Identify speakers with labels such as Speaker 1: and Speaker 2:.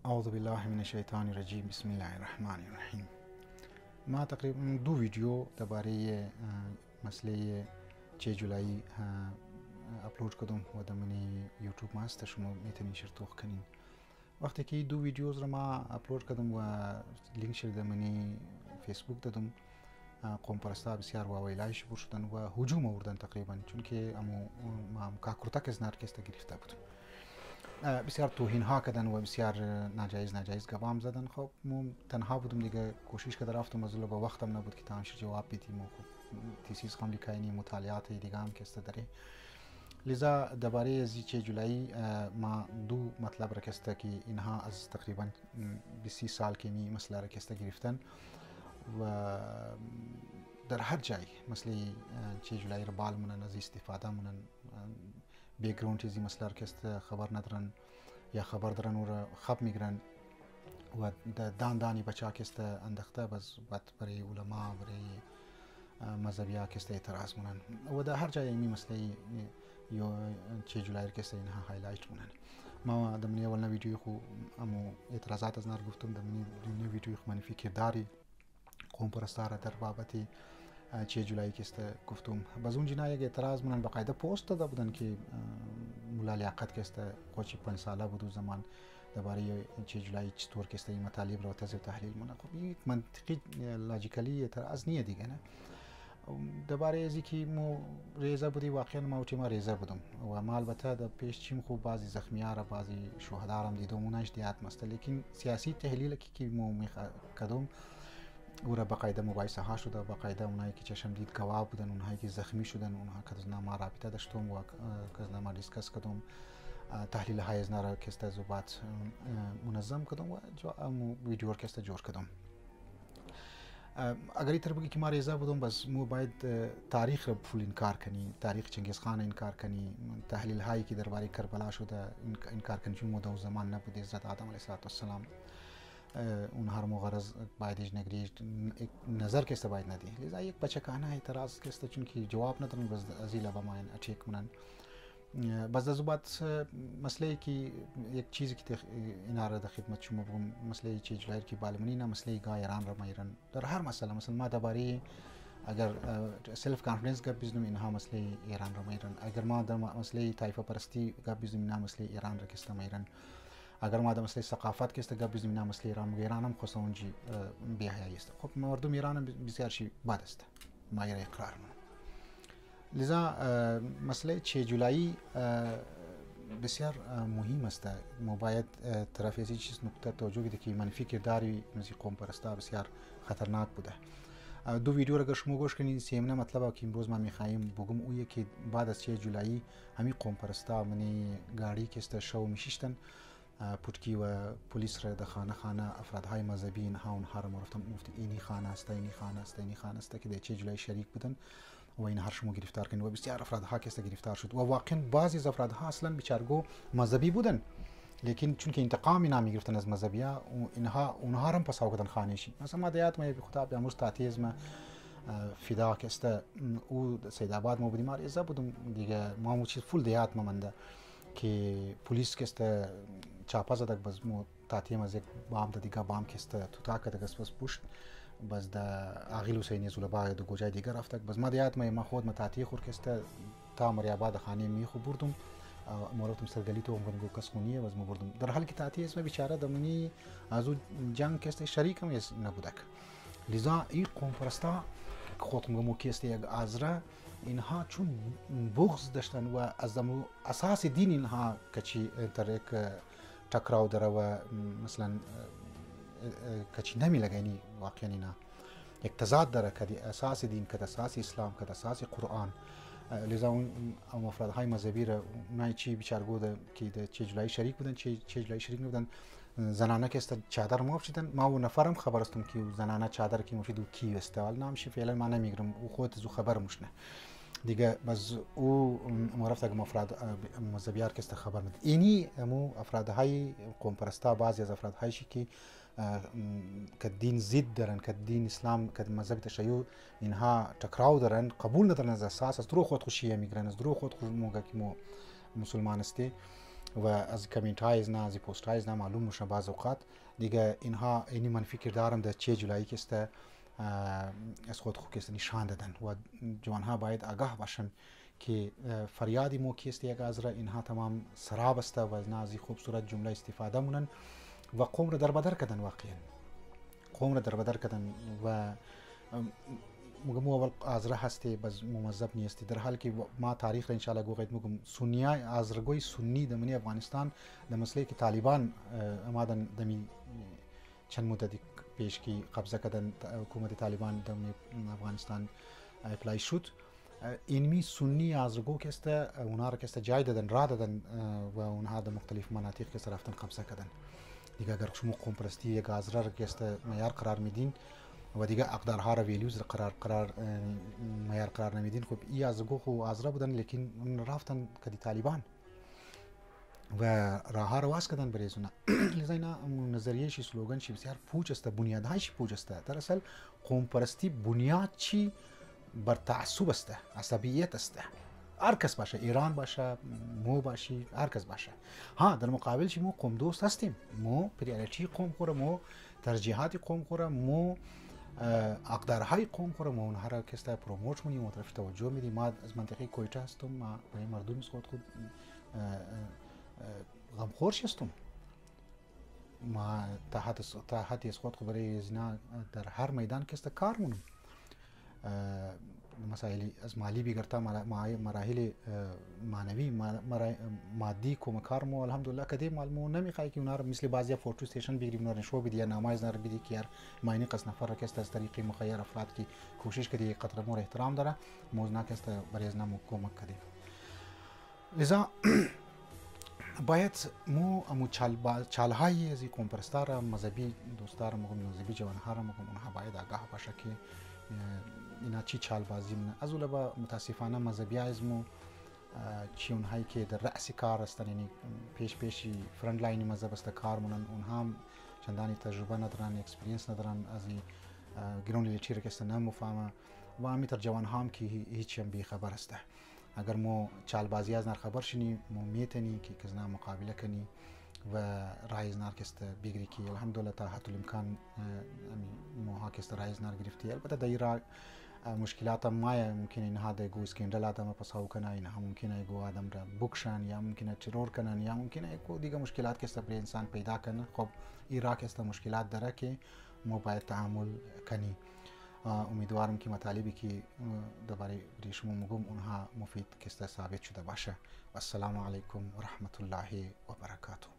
Speaker 1: أعوذ بالله من الشیطان الرجیم بسم الله الرحمن الرحیم. ما تقریبا دو ویدیو درباره مسئله 6 جولای اپلود کردم و در من یوتیوب ما هست، شما میتونید شرطوخ کنین. وقتی که دو ویدیوز رو ما اپلود کردم و لینک شد در من فیسبوک دادم، قوم پرستا بسیار واویلای شبور شدن و هجوم آوردن تقریبا، چون که ما کاکرتک از نرکست گرفته بود. بسیار توهین ها کردن و بسیار ناجایز گوام زدن. خب مو تنها بودم دیگه، کوشش کردم رفتم از با وقتم نبود که تماشا جواب بدیم و خب تیسیز خام لیکاینی مطالعات دیگه هم که است داره. لذا درباره از 6 جولای ما دو مطلب رکسته که اینها از تقریبا 20 سال که می مسئله رکسته گرفتن و در هر جای مسئله 6 جولای رو بال منن از استفاده منن بیکگراند چیزی مسئله رکسته خبر ندارن یا خبر دارن و خب میگرن و دانی بچه کسته انداخته بس برای علما برای مذهبی ها کسته اعتراض منن و در هر جای می مسئله 6 جولای کسته اینها هایلایت منن. ما در منی اول ویدیو خو امو اعتراضات از نار گفتم، در منی ویدیو خو منفی کرداری قوم پرستاره در بابت 6 جولای کسته گفتم. باز اون جنایه اعتراض منن باقاعده پست داده بودن که مولا لیاقت کسته خوشی 5 ساله بود و زمان درباره 6 جولای چطور کسته این مطالب را تزیین تحلیل منن. خب این منطقی لاجیکلی اعتراض نیه دیگه نه. درباره ازی که مو ریزه بودی واقعا ما ریزه بودم و ما البته در پیش چیم خوب بعضی زخمی‌ها را بعضی شهدا را دیدم اونش دیات مست، لیکن سیاسی تحلیل که مو کدوم او را باقاعده مباحثه ها شده، باقاعده اونایی که چشم دید گواه بودن، اونایی که زخمی شدن، اونها که از ما رابطه داشتم و که از ما دیسکس کردم، تحلیل های از نرا کسته زوبات منظم کردم و ویدیو کسته جور کردم. اگر ایتر بگی که ما ریزه بودم، بس مو باید تاریخ را فول انکار کنی، تاریخ چنگیز خان انکار کنی، تحلیل هایی که درباره کربلا شده انکار کنی، چون مو زمان نبود حضرت آدم علیه السلام اونها رو مغرض باید نگریش نظر کسته باید ندی. لذا یک بچه کانه اعتراض کسته چون که جواب ندارن بس ازیلا با ما اچیک منن. بس در زبات مسئله که یک چیزی که اینا را در خدمت شما بگم، مسئله 6 جولای که بالمنی نه مسئله گاه ایران را میرن در هر مسئله. مثلا ما درباره اگر سلف کانفیدنس گپ بزنیم اینها مسئله ایران را میرن، اگر ما در مسئله طایفه پرستی گپ بزنیم اینها مسئله ایران را کسته میرن، اگر ما در مسئله ثقافت کسته گپ بزنیم اینها مسئله ایران هم خصوصا اونجی بی‌حیایی است. خب مردم ایران بسیار شی بد است، ما یه اقرار من. لذا مسئله 6 جولای بسیار مهم است. ما باید طرف از این چیز نقطه توجه بده که منفی کرداری مثل قوم پرستا بسیار خطرناک بوده. دو ویدیو را اگر شما گوش کنید، سیمنه مطلب که امروز ما میخوایم بگم اویه که بعد از 6 جولای همین قوم پرستا منی گاڑی که است شو میشیشتن پوتکی و پلیس را در خانه افرادهای مذهبی اونها را رفتم گفت اینی خانه است، اینی خانه است، اینی خانه است که در 6 جولای شریک بودن و این هر شما گرفتار کردن و بسیار افرادها که گرفتار شد و واقعا بعضی از افرادها اصلا بیچارگو مذهبی بودن، لیکن چون که انتقام اینا میگرفتن از مذهبی‌ها اونها هم پس آوردن خانه‌شی. مثلا ما دیات ما خدا بیامرز تاتیزم فدا که است او سید آباد ما بودیم ریزه بودم دیگه، ما مو چیز فول دیات ما منده که پلیس که است چاپا زدک باز مو تاتیم از یک بام دیگه بام که است تو تا که دست بس پشت باز دا عاقل حسینی زولبا دو گوجای دیگر رفتک. باز ما دیات ما خود متاتی خور کسته تا مریاباد خانه می خو بردم مورتم سرگلی تو گفتم کسخونیه باز ما بردم، در حالی که تاتی اسم بیچاره دمنی از جنگ کسته شریکم اس نبودک. لذا این قوم پرستا خودم گمو کسته یک ازره اینها چون بغض داشتن و از اساس دین اینها کچی ترک تکراو داره و مثلا کچی نمیلگنی واقعا اینا یک تضاد داره که اساس دین که اساس اسلام که اساس قرآن. لذا اون افرادهای مذهبی را اونایی چی بیچارگو ده که در 6 جولای شریک بودن، 6 جولای شریک نبودن زنانه که است چادر مفشیدن. ما و نفرم خبر استم که زنانه چادر که مفید و کی استوال نامشی فعلا ما نمیگرم او خود زو خبر مشنه دیگه. بس او مرفت اگه افراد مذهبیار که است خبر ند اینی مو افرادهای قوم پرستا بعضی از افرادهایشی که دین ضد دارن، که دین اسلام که مذهب تشیع اینها تکراو دارن، قبول ندارن از اساس از درو خود خوشیه میگرن، از درو خود موقع که مسلمان استی و از کامنت های از از پست های معلوم میشه بعض اوقات دیگه اینها اینی منفی کردارم در 6 جولای که است از خود که نشان دادن و جوانها باید آگاه باشن که فریادی مو کیست یک از را اینها تمام سراب است و از نازی خوبصورت جمله استفاده مونن و قوم را در بدر کردن واقعا قوم را در بدر کردن و مگم اول ازره هستی باز ممذب نیستی در حالی که ما تاریخ را انشالله گوید مگم سنیای ازرگوی سنی دمنی افغانستان در مسئله که طالبان آمدن دمی چند مدت پیش کی قبضه کردن حکومت طالبان دمی افغانستان اپلای شد اینمی سنی ازرگو که است اونها را که است جای دادن را دادن و اونها در مختلف مناطق که رفتن قبضه کردن دیگه اگر شما قوم پرستی یک ازره را که است معیار قرار میدین و دیگه اقدارها را ویلیوز قرار معیار قرار نمیدین خب این از گوخ و ازرا بودن لیکن رفتن کدی طالبان و راه را واس کردن برای زونه لذا اینا نظریه شی سلوگان شی بسیار پوچ است بنیادهای شی پوچ است در اصل قوم پرستی بنیاد چی بر تعصب است عصبیت است هر کس باشه ایران باشه مو باشی هر کس باشه ها در مقابل چی مو قوم دوست هستیم مو پریالتی قوم خوره مو ترجیحات قوم خوره مو اقدارهای قوم خوره ما اونها را که است پروموت کنیم و طرف توجه میدیم ما از منطقه کویته هستم ما به مردم خود غمخور هستم ما تحت از خود برای ازنا در هر میدان که است کار مونم مسائل از مالی بگرتا مراحل معنوی مادی کمکار مو الحمدلله کدی مالمو نمیخوای که اونها مثل بعضی فوتو استیشن بگیریم اونها نشو بدی یا نمایز نر بدی که ماینی قص نفر که است از طریق مخیر افراد کی کوشش کردی قطر مور احترام داره موزنا که است برای از نمو کمک کردی لذا باید مو چالهای از قوم پرستار مذهبی دوستار مذهبی جوانها را اونها باید آگاه باشه که اینا چی چال بازی من از اول با متاسفانه مذهبی ازمو چی اونهایی که در رأس کار هستن یعنی پیشی فرند لاین مذهب است کار مونن اونها هم چندانی تجربه ندارن اکسپریانس ندارن از گراوند لیچی را که است نمیفهمه و همیتر جوان هم که هیچ هم بی خبر است اگر مو چال بازی از نر خبر شنی مو میتنی که کزنا مقابله کنی و رایز نار که است بگیری که الحمدلله تا حتی الامکان موها که است رایز نار گرفتی البته دایره مشکلات ما ممکن اینها د گو اسکندل آدم پساو کنه اینها ممکنه گو آدم را بکشن یا ممکنه ترور کنن یا ممکنه کو دیگه مشکلات که است برای انسان پیدا کنه خب ایران که است مشکلات داره که ما باید تحمل کنی امیدوارم که مطالبی که درباره شما میگم اونها مفید که است ثابت شده باشه و السلام علیکم و رحمت الله و برکاته.